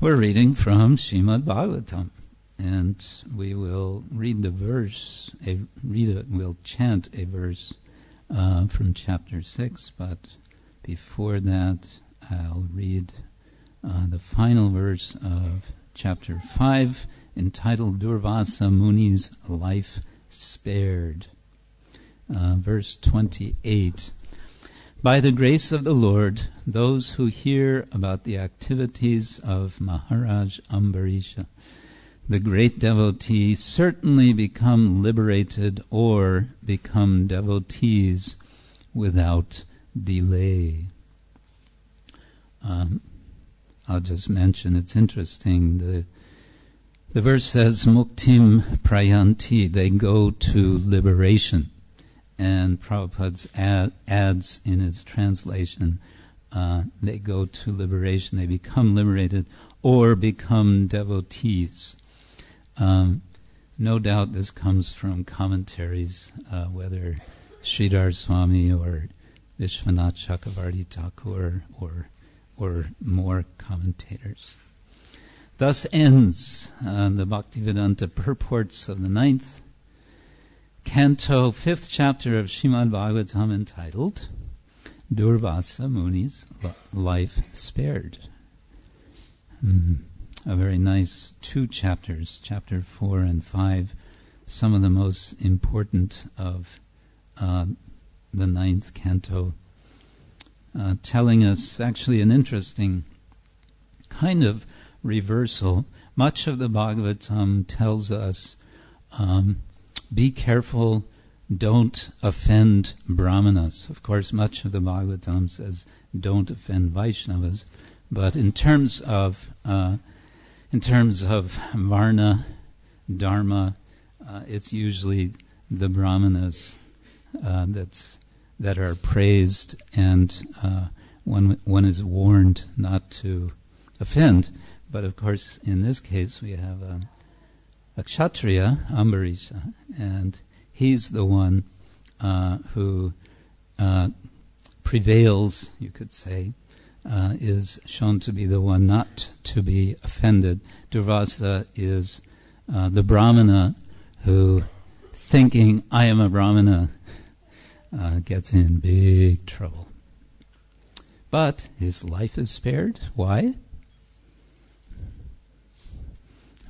We're reading from Srimad Bhagavatam, and we will read the verse, we'll chant a verse from chapter 6, but before that I'll read the final verse of chapter 5, entitled Durvasa Muni's Life Spared. Verse 28. By the grace of the Lord, those who hear about the activities of Maharaj Ambarisha, the great devotee, certainly become liberated or become devotees without delay. I'll just mention, it's interesting, the verse says, Muktim Prayanti, they go to liberation. And Prabhupada adds in his translation, they go to liberation, they become liberated or become devotees. No doubt this comes from commentaries, whether Sridhar Swami or Vishwanath Chakravarti Thakur or more commentators. Thus ends the Bhaktivedanta purports of the 9th Canto, 5th chapter of Srimad Bhagavatam, entitled Durvasa Muni's Life Spared. A very nice 2 chapters, chapter 4 and 5, some of the most important of the 9th canto, telling us actually an interesting kind of reversal. Much of the Bhagavatam tells us be careful, don't offend Brahmanas. Of course, much of the Bhagavatam says don't offend Vaishnavas, but in terms of Varna, Dharma, it's usually the Brahmanas that are praised, and one is warned not to offend. But of course, in this case, we have a Kshatriya, Ambarisha, and he's the one who prevails, you could say, is shown to be the one not to be offended. Durvasa is the Brahmana who, thinking, I am a Brahmana, gets in big trouble. But his life is spared. Why?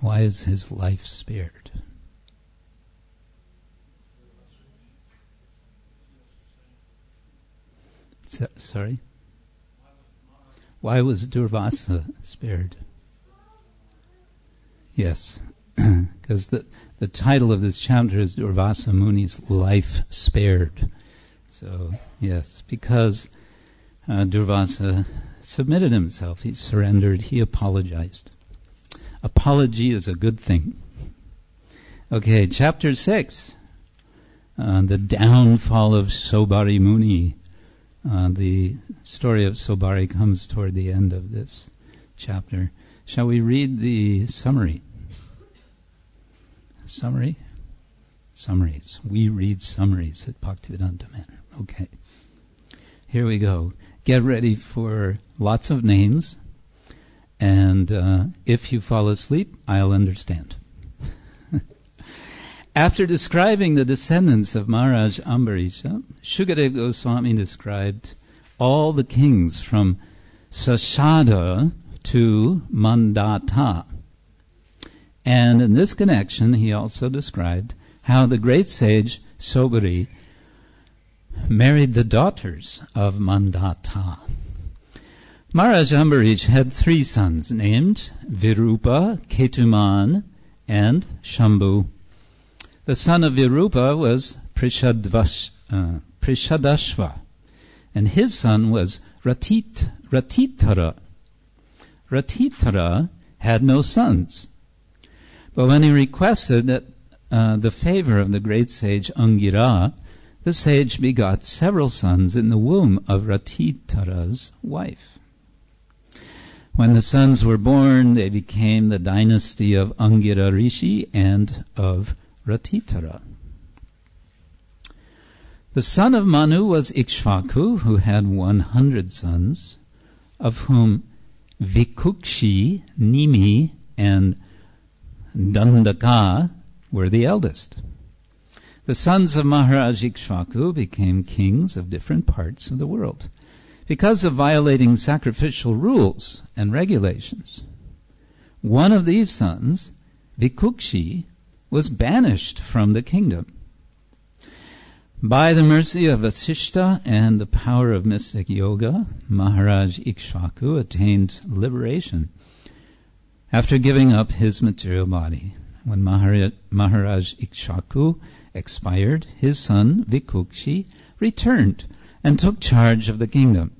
Why is his life spared? Sorry? Why was Durvasa spared? Yes, because the title of this chapter is Durvasa Muni's Life Spared. So, yes, because Durvasa submitted himself, he surrendered, he apologized. Apology is a good thing. Okay, chapter 6. The downfall of Sobari Muni. The story of Sobari comes toward the end of this chapter. Shall we read the summary? Summary? Summaries. We read summaries at Bhaktivedanta Manor. Okay. Here we go. Get ready for lots of names. And if you fall asleep, I'll understand. After describing the descendants of Maharaj Ambarisha, Shukadeva Goswami described all the kings from Sashada to Mandata. And in this connection, he also described how the great sage Sobari married the daughters of Mandata. Maharaj Ambarish had 3 sons named Virupa, Ketuman, and Shambhu. The son of Virupa was Prishadashva, and his son was Ratitara. Ratitara had no sons. But when he requested that the favor of the great sage Angira, the sage begot several sons in the womb of Ratitara's wife. When the sons were born, they became the dynasty of Angira Rishi and of Ratitara. The son of Manu was Ikshvaku, who had 100 sons, of whom Vikukshi, Nimi, and Dandaka were the eldest. The sons of Maharaj Ikshvaku became kings of different parts of the world because of violating sacrificial rules and regulations. One of these sons, Vikukshi, was banished from the kingdom. By the mercy of Vasishta and the power of mystic yoga, Maharaj Ikshvaku attained liberation after giving up his material body. When Maharaj Ikshvaku expired, his son Vikukshi returned and took charge of the kingdom.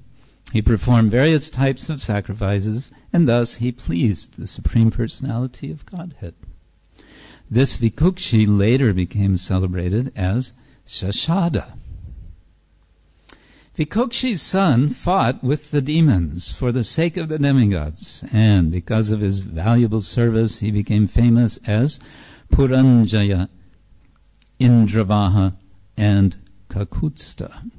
He performed various types of sacrifices, and thus he pleased the Supreme Personality of Godhead. This Vikukshi later became celebrated as Shashada. Vikukshi's son fought with the demons for the sake of the demigods, and because of his valuable service, he became famous as Puranjaya, Indravaha, and Kakutsta.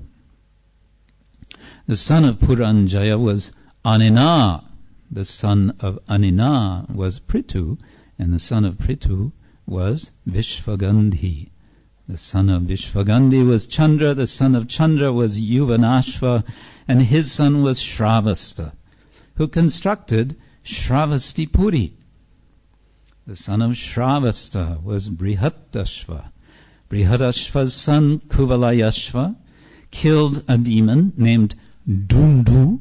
The son of Puranjaya was Anina. The son of Anina was Prithu, and the son of Prithu was Vishvagandhi. The son of Vishvagandhi was Chandra, the son of Chandra was Yuvanashva, and his son was Shravasta, who constructed Shravastipuri. The son of Shravasta was Brihatashva. Brihatashva's son Kuvalayashva killed a demon named Dundu,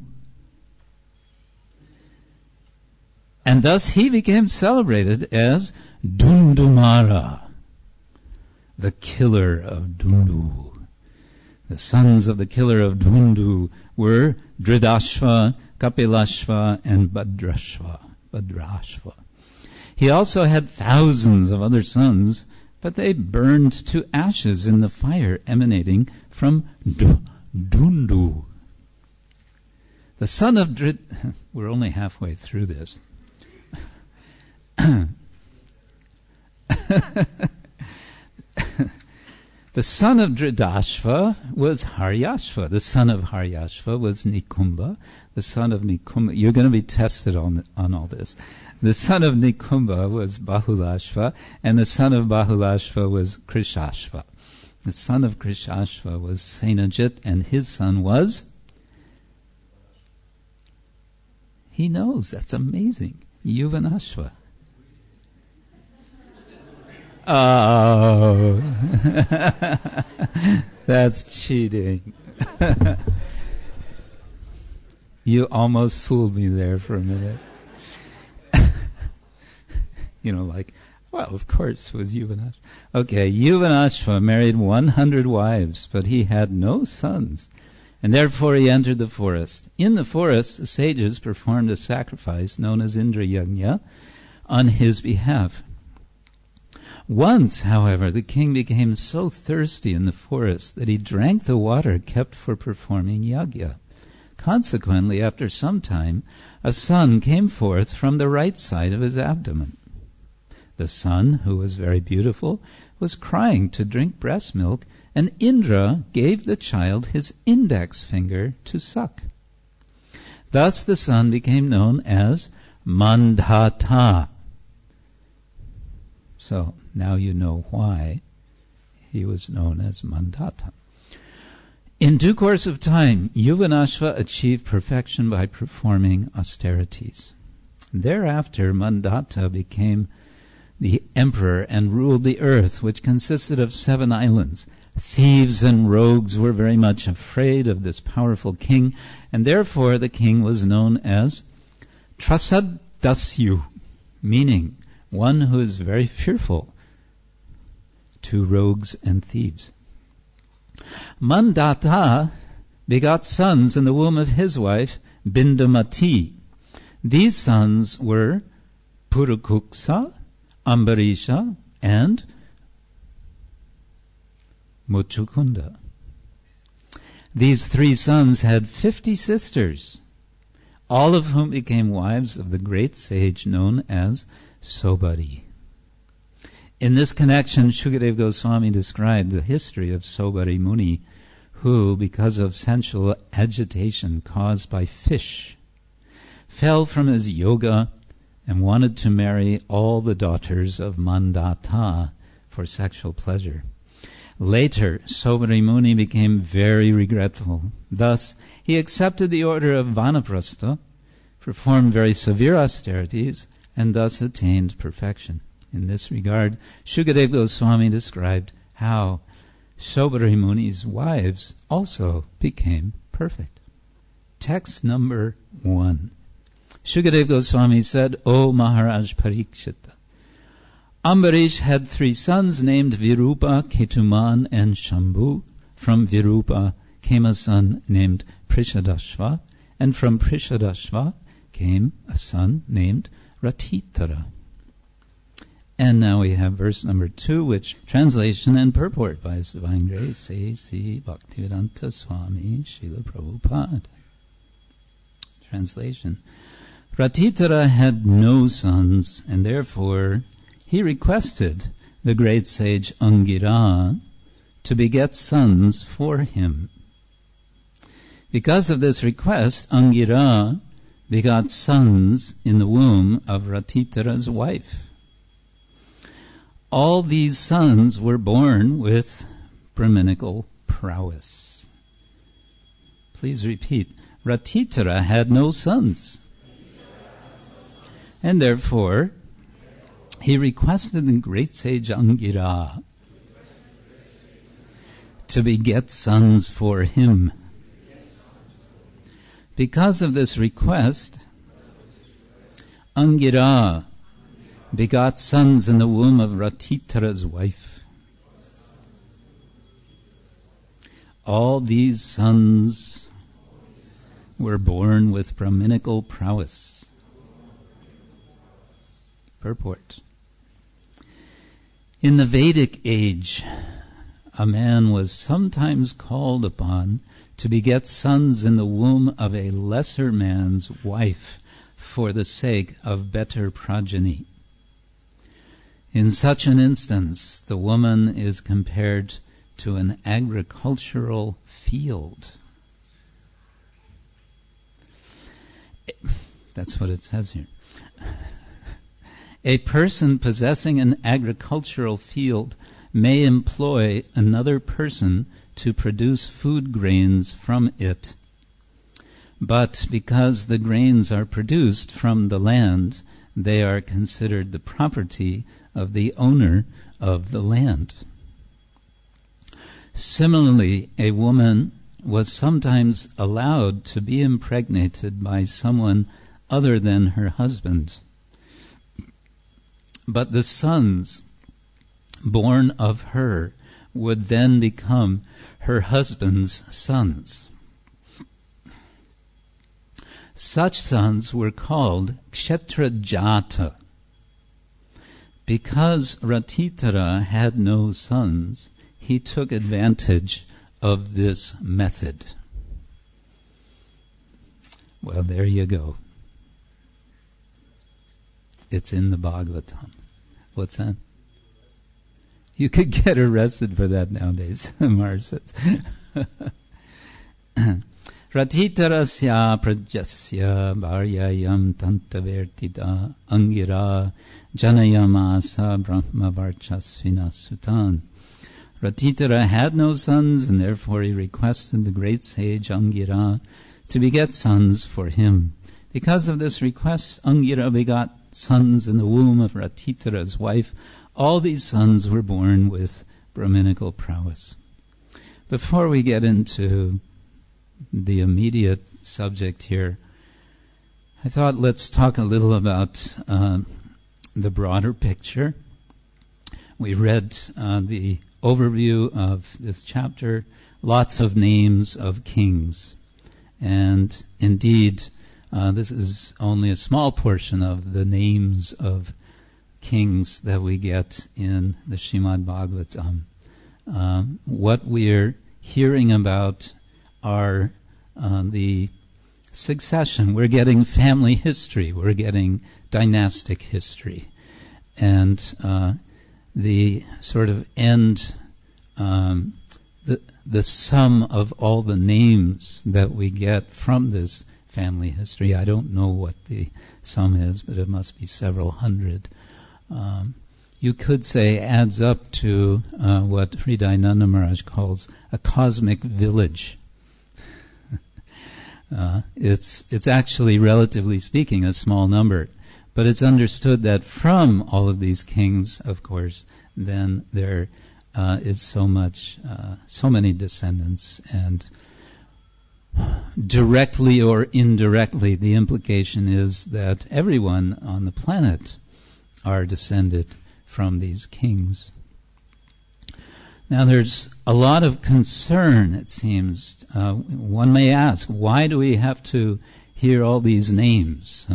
and thus he became celebrated as Dundumara, the killer of Dundu. The sons of the killer of Dundu were Dridashva, Kapilashva, and Bhadrashva. He also had thousands of other sons, but they burned to ashes in the fire emanating from Dundu. The son of we're only halfway through this. The son of Dridashva was Haryashva. The son of Haryashva was Nikumba. The son of Nikumba, you're going to be tested on all this. The son of Nikumba was Bahulashva, and the son of Bahulashva was Krishashva. The son of Krishashva was Senajit, and his son was... He knows, that's amazing. Yuvanashva. Oh, that's cheating. You almost fooled me there for a minute. Well, of course, it was Yuvanashva. Okay, Yuvanashva married 100 wives, but he had no sons, and therefore he entered the forest. In the forest, the sages performed a sacrifice known as Indra Yajna on his behalf. Once, however, the king became so thirsty in the forest that he drank the water kept for performing yajna. Consequently, after some time, a son came forth from the right side of his abdomen. The son, who was very beautiful, was crying to drink breast milk, and Indra gave the child his index finger to suck. Thus the son became known as Mandhata. So, now you know why he was known as Mandhata. In due course of time, Yuvanashva achieved perfection by performing austerities. Thereafter, Mandhata became the emperor and ruled the earth, which consisted of 7 islands. Thieves and rogues were very much afraid of this powerful king, and therefore the king was known as Trasadasyu, meaning one who is very fearful to rogues and thieves. Mandhata begot sons in the womb of his wife, Bindumati. These sons were Purukuksa, Ambarisha, and Muchukunda. These 3 sons had 50 sisters, all of whom became wives of the great sage known as Sobari. In this connection, Shukadeva Goswami described the history of Sobari Muni, who, because of sensual agitation caused by fish, fell from his yoga and wanted to marry all the daughters of Mandata for sexual pleasure. Later, Sobari Muni became very regretful. Thus, he accepted the order of Vanaprastha, performed very severe austerities, and thus attained perfection. In this regard, Shukadeva Goswami described how Sobari Muni's wives also became perfect. Text number 1. Shukadeva Goswami said, O Maharaj Parikshita, Ambarish had 3 sons named Virupa, Ketuman, and Shambhu. From Virupa came a son named Prishadashva, and from Prishadashva came a son named Ratitara. And now we have verse number 2, which translation and purport by His Divine Grace A.C. Bhaktivedanta Swami Srila Prabhupada. Translation. Ratitara had no sons, and therefore he requested the great sage Angira to beget sons for him. Because of this request, Angira begot sons in the womb of Ratitara's wife. All these sons were born with Brahminical prowess. Please repeat. Ratitara had no sons. And therefore, he requested the great sage Angira to beget sons for him. Because of this request, Angira begot sons in the womb of Ratitara's wife. All these sons were born with Brahminical prowess. Purport. In the Vedic age, a man was sometimes called upon to beget sons in the womb of a lesser man's wife for the sake of better progeny. In such an instance, the woman is compared to an agricultural field. That's what it says here. A person possessing an agricultural field may employ another person to produce food grains from it. But because the grains are produced from the land, they are considered the property of the owner of the land. Similarly, a woman was sometimes allowed to be impregnated by someone other than her husband. But the sons born of her would then become her husband's sons. Such sons were called Kshetra Jata. Because Ratitara had no sons, he took advantage of this method. Well, there you go. It's in the Bhagavatam. What's that? You could get arrested for that nowadays, Mars says. Ratitarasya prajasya bharyayam tantavertida angira janayamasa brahmavarchasvina sutan. Ratitara had no sons, and therefore he requested the great sage Angira to beget sons for him. Because of this request, Angira begot sons in the womb of Ratitara's wife. All these sons were born with Brahminical prowess. Before we get into the immediate subject here, I thought let's talk a little about the broader picture. We read the overview of this chapter, lots of names of kings. And indeed, this is only a small portion of the names of kings that we get in the Srimad Bhagavatam. What we're hearing about are the succession. We're getting family history. We're getting dynastic history. And the sort of end, the sum of all the names that we get from this family history. I don't know what the sum is, but it must be several hundred. You could say adds up to what Hridayananda Maharaj calls a cosmic village. It's actually, relatively speaking, a small number. But it's understood that from all of these kings, of course, then there is so many descendants, and directly or indirectly, the implication is that everyone on the planet are descended from these kings. Now there's a lot of concern, it seems. One may ask, why do we have to hear all these names?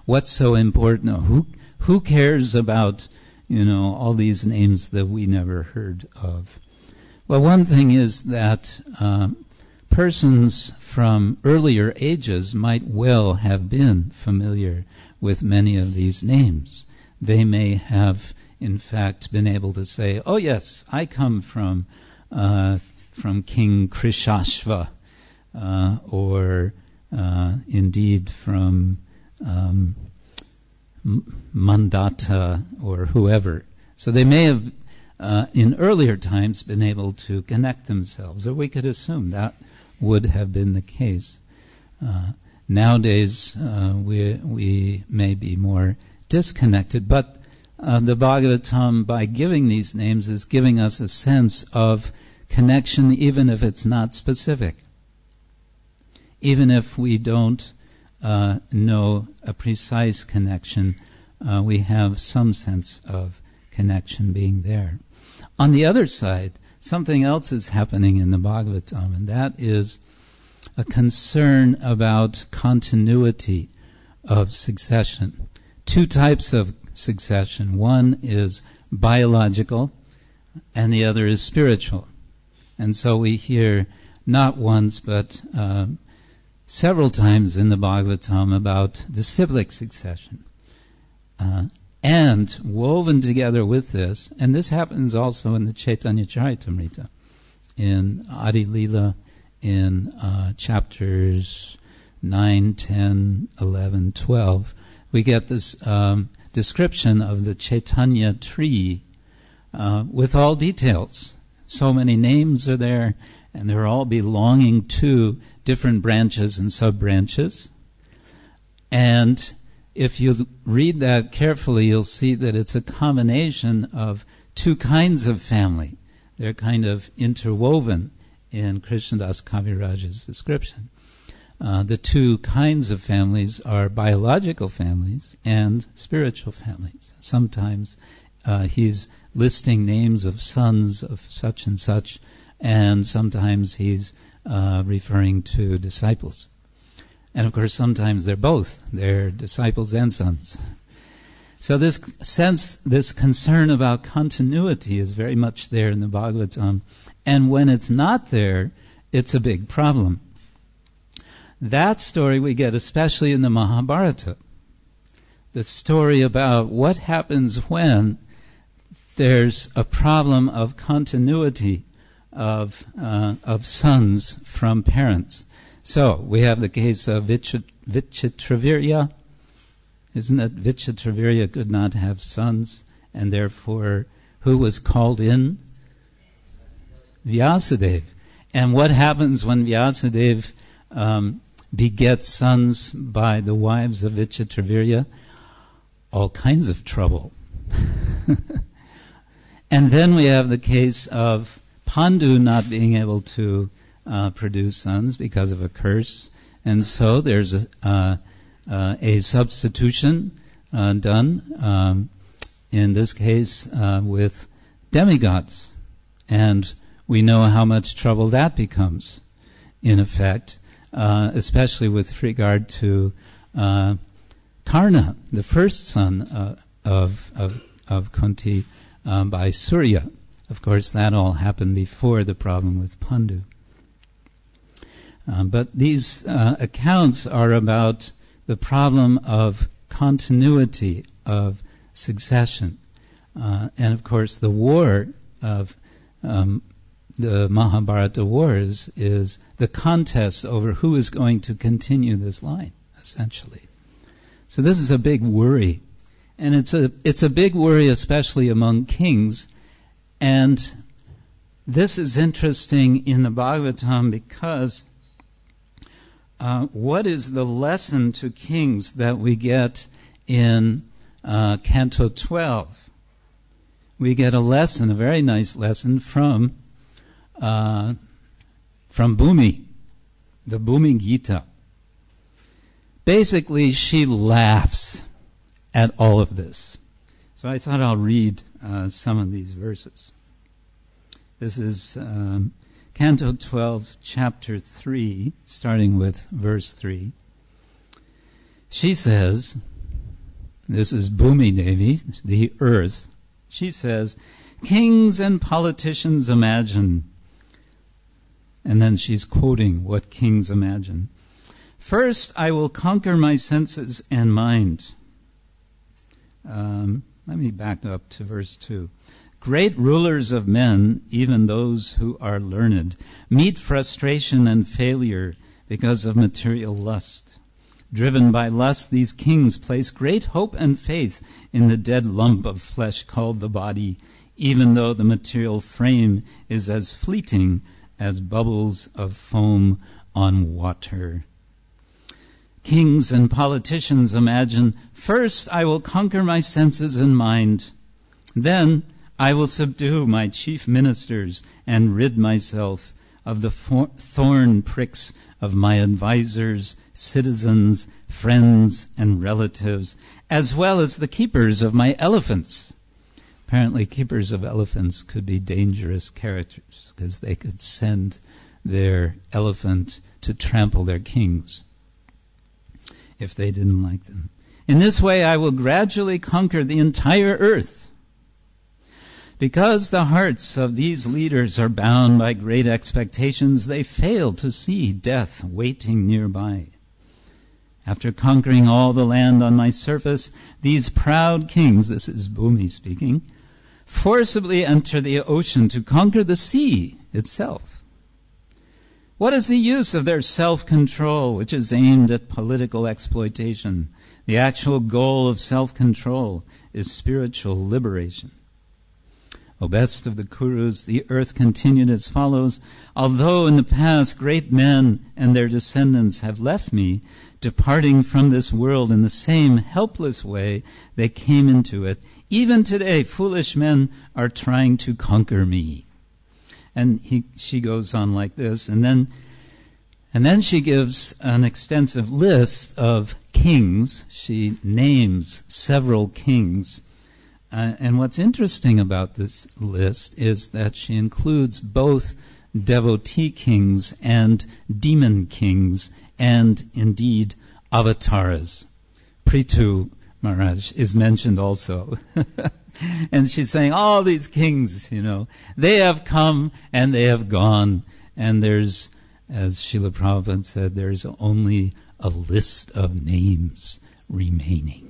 What's so important? Who cares about, all these names that we never heard of? Well, one thing is that persons from earlier ages might well have been familiar with many of these names. They may have, in fact, been able to say, "Oh yes, I come from King Krishashva, or indeed from Mandata or whoever." So they may have, in earlier times, been able to connect themselves, or we could assume that would have been the case. Nowadays, we may be more disconnected, but the Bhagavatam, by giving these names, is giving us a sense of connection, even if it's not specific. Even if we don't know a precise connection, we have some sense of connection being there. On the other side, something else is happening in the Bhagavatam, and that is a concern about continuity of succession. Two types of succession. One is biological, and the other is spiritual. And so we hear not once, but several times in the Bhagavatam about disciplic succession. And woven together with this, and this happens also in the Chaitanya Charitamrita, in Adi Lila, in chapters 9, 10, 11, 12, we get this description of the Chaitanya tree with all details. So many names are there, and they're all belonging to different branches and sub-branches. And if you read that carefully, you'll see that it's a combination of two kinds of family. They're kind of interwoven in Krishnadas Kaviraj's description. The two kinds of families are biological families and spiritual families. Sometimes he's listing names of sons of such and such, and sometimes he's referring to disciples. And of course, sometimes they're both. They're disciples and sons. So this concern about continuity is very much there in the Bhagavatam. And when it's not there, it's a big problem. That story we get especially in the Mahabharata. The story about what happens when there's a problem of continuity of sons from parents. So we have the case of Vichitravirya. Isn't it Vichitravirya could not have sons, and therefore who was called in? Vyasadeva. And what happens when Vyasadeva begets sons by the wives of Vichitravirya? All kinds of trouble. And then we have the case of Pandu not being able to produce sons because of a curse. And so there's a substitution done, in this case with demigods. And we know how much trouble that becomes, in effect, especially with regard to Karna, the first son of Kunti by Surya. Of course, that all happened before the problem with Pandu. But these accounts are about the problem of continuity of succession. And of course, the war of the Mahabharata wars is the contest over who is going to continue this line, essentially. So this is a big worry. And it's a big worry especially among kings. And this is interesting in the Bhagavatam because what is the lesson to kings that we get in Canto 12? We get a lesson, a very nice lesson from Bhumi, the Bhumi Gita. Basically, she laughs at all of this. So I thought I'll read some of these verses. This is Canto 12, Chapter 3, starting with verse 3. She says, this is Bhumi Devi, the earth. She says, kings and politicians imagine. And then she's quoting what kings imagine. First, I will conquer my senses and mind. Let me back up to verse 2. Great rulers of men, even those who are learned, meet frustration and failure because of material lust. Driven by lust, these kings place great hope and faith in the dead lump of flesh called the body, even though the material frame is as fleeting as bubbles of foam on water. Kings and politicians imagine, first I will conquer my senses and mind. Then I will subdue my chief ministers and rid myself of the thorn pricks of my advisors, citizens, friends, and relatives, as well as the keepers of my elephants. Apparently, keepers of elephants could be dangerous characters because they could send their elephant to trample their kings if they didn't like them. In this way, I will gradually conquer the entire earth. Because the hearts of these leaders are bound by great expectations, they fail to see death waiting nearby. After conquering all the land on my surface, these proud kings, this is Bhumi speaking, forcibly enter the ocean to conquer the sea itself. What is the use of their self-control, which is aimed at political exploitation? The actual goal of self-control is spiritual liberation. O best of the Kurus, the earth continued as follows. Although in the past great men and their descendants have left me, departing from this world in the same helpless way they came into it, even today foolish men are trying to conquer me. And she goes on like this, and then she gives an extensive list of kings. She names several kings. And what's interesting about this list is that she includes both devotee kings and demon kings, and indeed avatars. Prithu Maharaj is mentioned also. And she's saying, all these kings, they have come and they have gone. And there's, as Srila Prabhupada said, there's only a list of names remaining.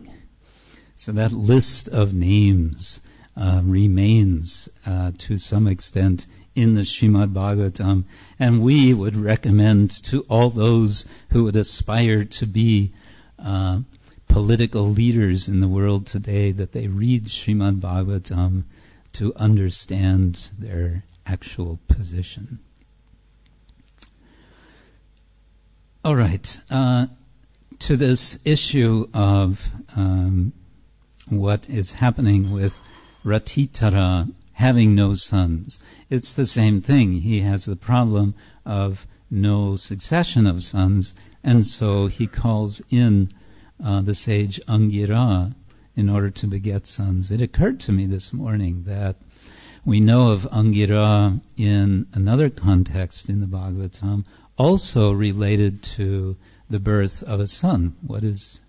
So that list of names remains to some extent in the Srimad Bhagavatam. And we would recommend to all those who would aspire to be political leaders in the world today that they read Srimad Bhagavatam to understand their actual position. All right, to this issue of what is happening with Ratitara having no sons. It's the same thing. He has the problem of no succession of sons, and so he calls in the sage Angira in order to beget sons. It occurred to me this morning that we know of Angira in another context in the Bhagavatam, also related to the birth of a son. What's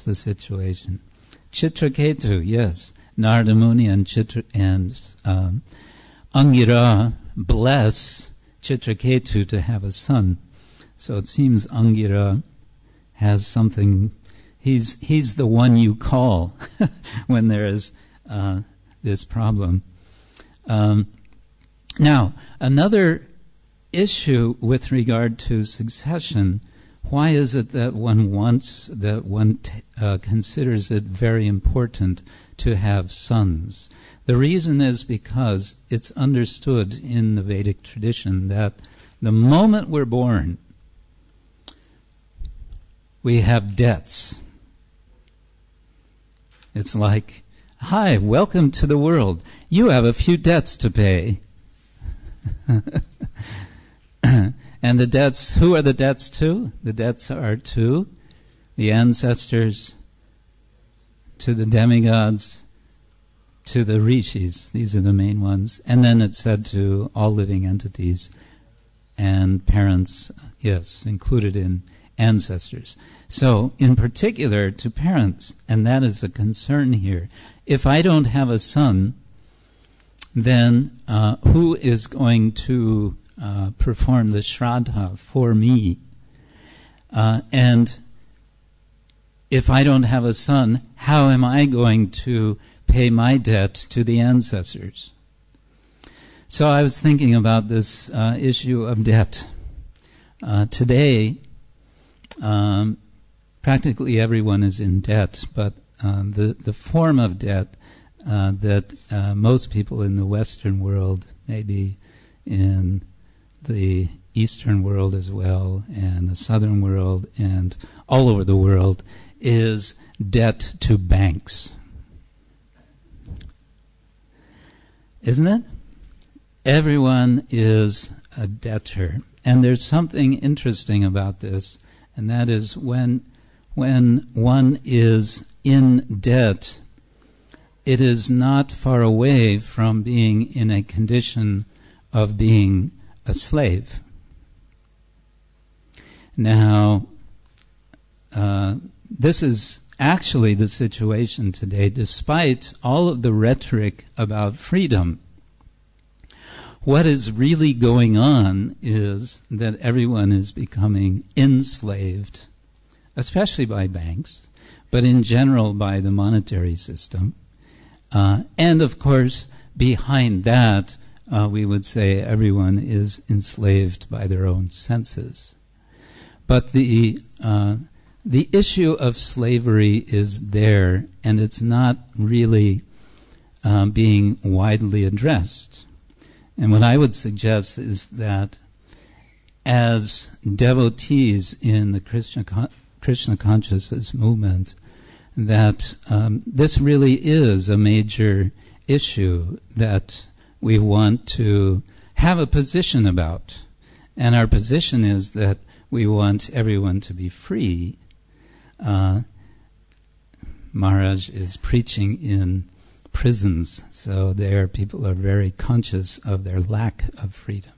the situation? Chitraketu, yes. Narada Muni and Angira bless Chitraketu to have a son. So it seems Angira has something. He's the one you call when there is this problem. Now, another issue with regard to succession, why is it that one considers it very important to have sons? The reason is because it's understood in the Vedic tradition that the moment we're born, we have debts. It's like, hi, welcome to the world. You have a few debts to pay. And the debts, who are the debts to? The debts are to the ancestors, to the demigods, to the rishis. These are the main ones. And then it's said to all living entities and parents, yes, included in ancestors. So, in particular, to parents, and that is a concern here. If I don't have a son, then who is going to perform the shraddha for me? And if I don't have a son, how am I going to pay my debt to the ancestors? So I was thinking about this issue of debt. Today, practically everyone is in debt, but the form of debt that most people in the Western world, maybe in the Eastern world as well, and the Southern world, and all over the world, is debt to banks. Isn't it? Everyone is a debtor. And there's something interesting about this, and that is when one is in debt, it is not far away from being in a condition of being a slave. Now, this is actually the situation today, despite all of the rhetoric about freedom. What is really going on is that everyone is becoming enslaved, especially by banks, but in general by the monetary system. And of course, behind that, we would say everyone is enslaved by their own senses. But the issue of slavery is there, and it's not really being widely addressed. And what I would suggest is that as devotees in the Krishna consciousness movement, that this really is a major issue that we want to have a position about. And our position is that we want everyone to be free. Maharaj is preaching in prisons, so there people are very conscious of their lack of freedom.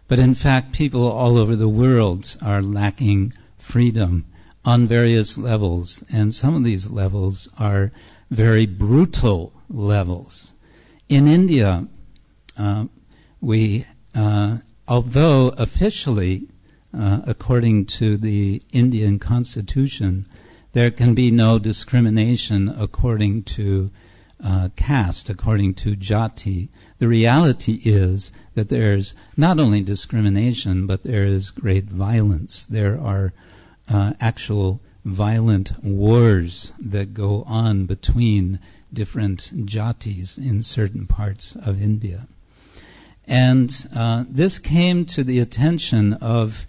But in fact, people all over the world are lacking freedom on various levels, and some of these levels are very brutal levels. In India, although officially, according to the Indian Constitution, there can be no discrimination according to caste, according to jati. The reality is that there's not only discrimination, but there is great violence. There are actual violent wars that go on between different jatis in certain parts of India. And this came to the attention of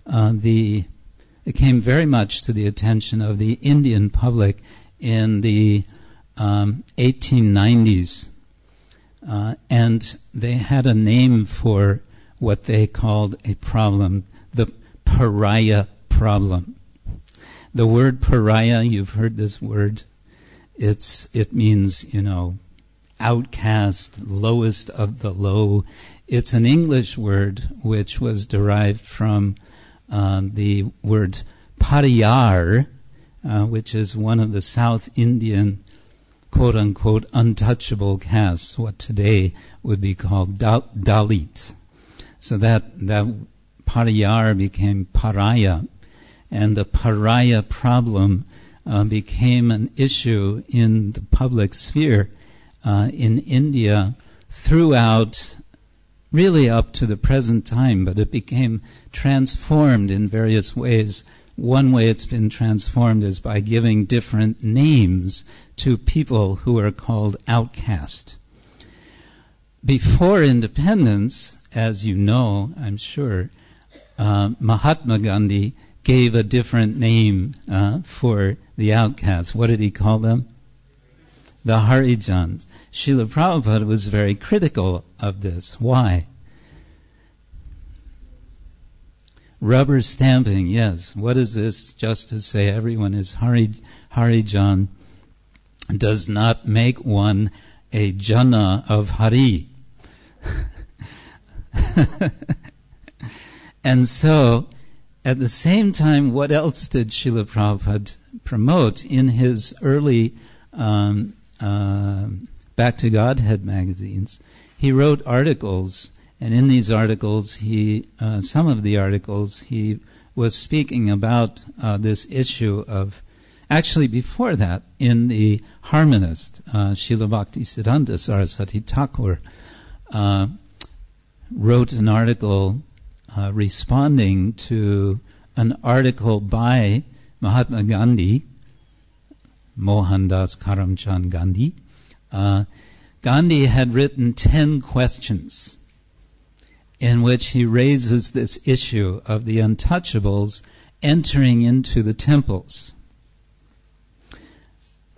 it came very much to the attention of the Indian public in the 1890s. And they had a name for what they called a problem, the pariah problem. The word pariah, you've heard this word. It means, outcast, lowest of the low. It's an English word which was derived from the word pariyar, which is one of the South Indian quote-unquote untouchable castes, what today would be called Dalit. So that pariyar became pariah, and the pariah problem became an issue in the public sphere in India throughout really up to the present time, but it became transformed in various ways. One way it's been transformed is by giving different names to people who are called outcast. Before independence, as you know, I'm sure, Mahatma Gandhi gave a different name for the outcasts. What did he call them? The Harijans. Srila Prabhupada was very critical of this. Why? Rubber stamping, yes. What is this? Just to say everyone is Harijan does not make one a jana of Hari. And so, at the same time, what else did Srila Prabhupada promote in his early Back to Godhead magazines? He wrote articles, and in these articles, some of the articles, he was speaking about this issue of, actually before that, in the Harmonist, Srila Bhaktisiddhanta Saraswati Thakur wrote an article responding to an article by Mahatma Gandhi, Mohandas Karamchand Gandhi. Gandhi had written 10 questions in which he raises this issue of the untouchables entering into the temples.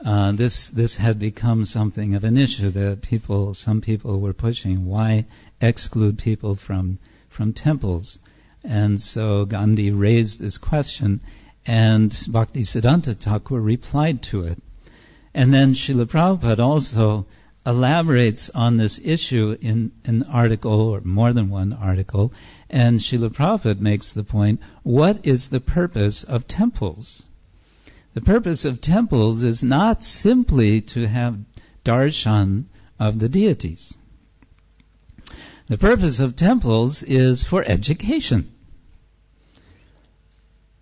This had become something of an issue that some people were pushing. Why exclude people from temples? And so Gandhi raised this question, and Bhaktisiddhanta Thakur replied to it. And then Srila Prabhupada also elaborates on this issue in an article, or more than one article, and Srila Prabhupada makes the point, what is the purpose of temples? The purpose of temples is not simply to have darshan of the deities. The purpose of temples is for education.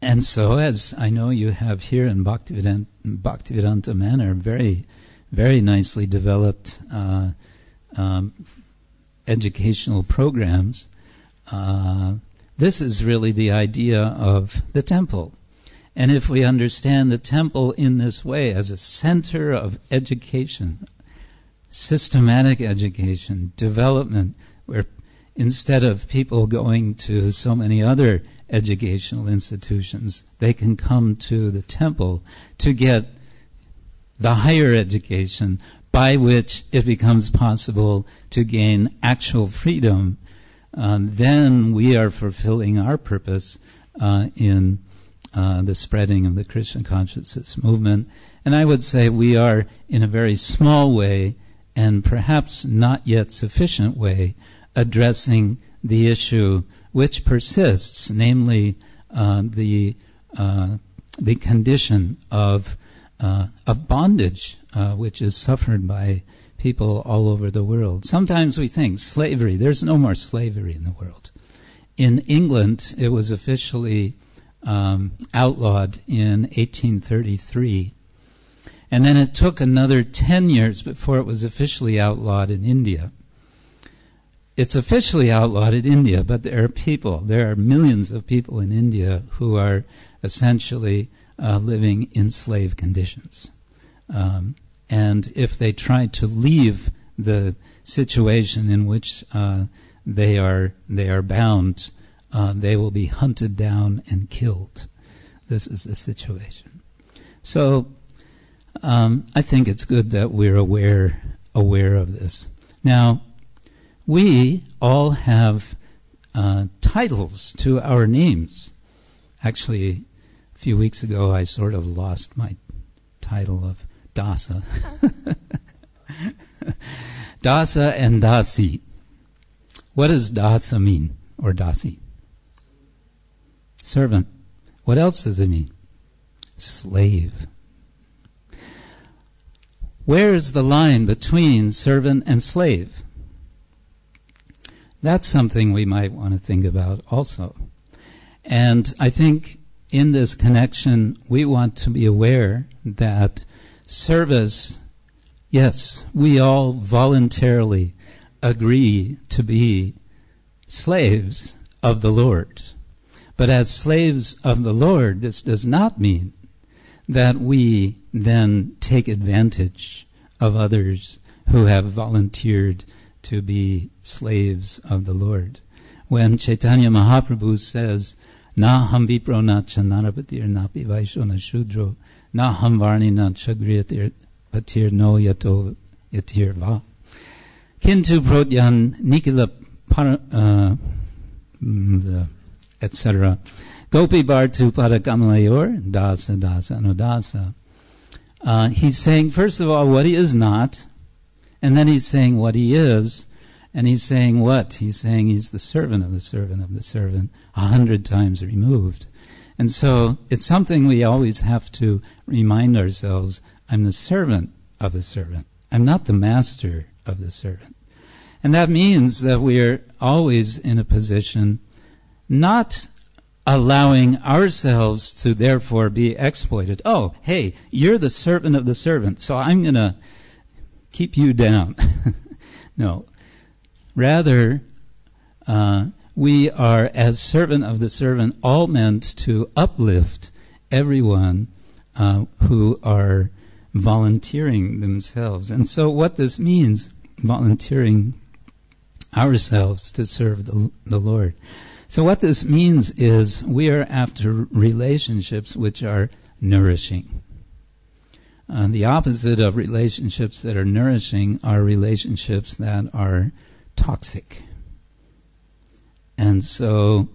And so, as I know you have here in Bhaktivedanta Manor, very, very nicely developed educational programs, this is really the idea of the temple. And if we understand the temple in this way as a center of education, systematic education, development, where instead of people going to so many other educational institutions, they can come to the temple to get the higher education by which it becomes possible to gain actual freedom, then we are fulfilling our purpose in the spreading of the Krishna consciousness movement. And I would say we are, in a very small way, and perhaps not yet sufficient way, addressing the issue which persists, namely the condition of bondage, which is suffered by people all over the world. Sometimes we think slavery. There's no more slavery in the world. In England, it was officially outlawed in 1833. And then it took another 10 years before it was officially outlawed in India. It's officially outlawed in India, but there are millions of people in India who are essentially living in slave conditions. And if they try to leave the situation in which they are bound, they will be hunted down and killed. This is the situation. So I think it's good that we're aware of this. Now, we all have titles to our names. Actually, a few weeks ago, I sort of lost my title of Dasa. Dasa and Dasi. What does Dasa mean, or Dasi? Servant. What else does it mean? Slave. Where is the line between servant and slave? That's something we might want to think about also. And I think in this connection, we want to be aware that service, yes, we all voluntarily agree to be slaves of the Lord. But as slaves of the Lord, this does not mean that we then take advantage of others who have volunteered to be slaves of the Lord. When Chaitanya Mahaprabhu says, Na ham vipro na chanarapatir napi vaisho na shudro, na ham varni na chagriyatir patir no yato yatir va. Kintu prodyan nikila etc. Gopi Bhartu Padakamalayur, Dasa, Dasa, Anudasa. He's saying, first of all, what he is not, and then he's saying what he is, and he's saying what? He's saying he's the servant of the servant of the servant, 100 times removed. And so it's something we always have to remind ourselves, I'm the servant of the servant. I'm not the master of the servant. And that means that we are always in a position not allowing ourselves to therefore be exploited. Oh, hey, you're the servant of the servant, so I'm going to keep you down. No. Rather, we are, as servant of the servant, all meant to uplift everyone who are volunteering themselves. And so what this means, volunteering ourselves to serve the Lord. So what this means is we are after relationships which are nourishing. The opposite of relationships that are nourishing are relationships that are toxic. And so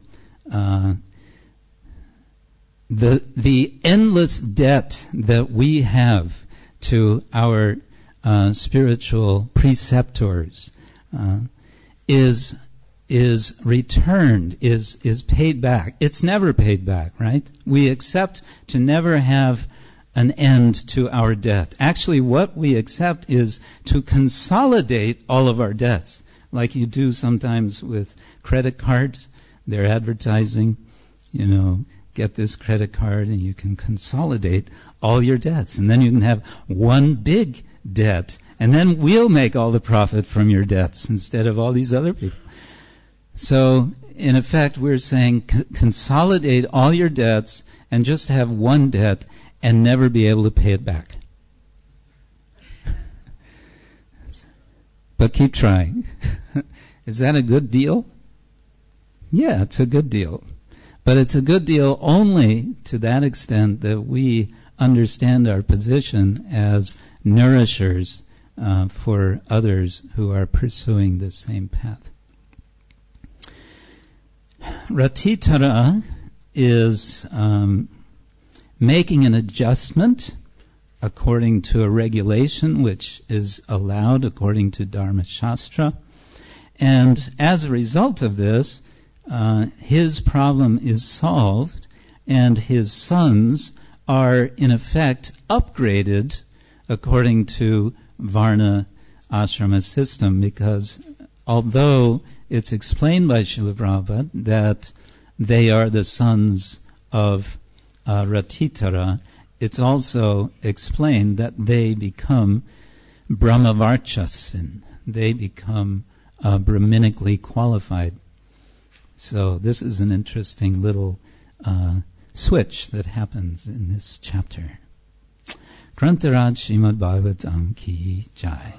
the endless debt that we have to our spiritual preceptors is returned, is paid back. It's never paid back, right? We accept to never have an end to our debt. Actually, what we accept is to consolidate all of our debts, like you do sometimes with credit cards. They're advertising, get this credit card and you can consolidate all your debts. And then you can have one big debt. And then we'll make all the profit from your debts instead of all these other people. So, in effect, we're saying consolidate all your debts and just have one debt and never be able to pay it back. But keep trying. Is that a good deal? Yeah, it's a good deal. But it's a good deal only to that extent that we understand our position as nourishers for others who are pursuing the same path. Ratitara is making an adjustment according to a regulation which is allowed according to Dharma Shastra. And as a result of this, his problem is solved and his sons are in effect upgraded according to Varna Ashrama system, because although it's explained by Srila Prabhupada that they are the sons of Ratitara, it's also explained that they become Brahmavarchasvin. They become Brahminically qualified. So this is an interesting little switch that happens in this chapter. Grantaraj Srimad Bhagavatam Ki Jai.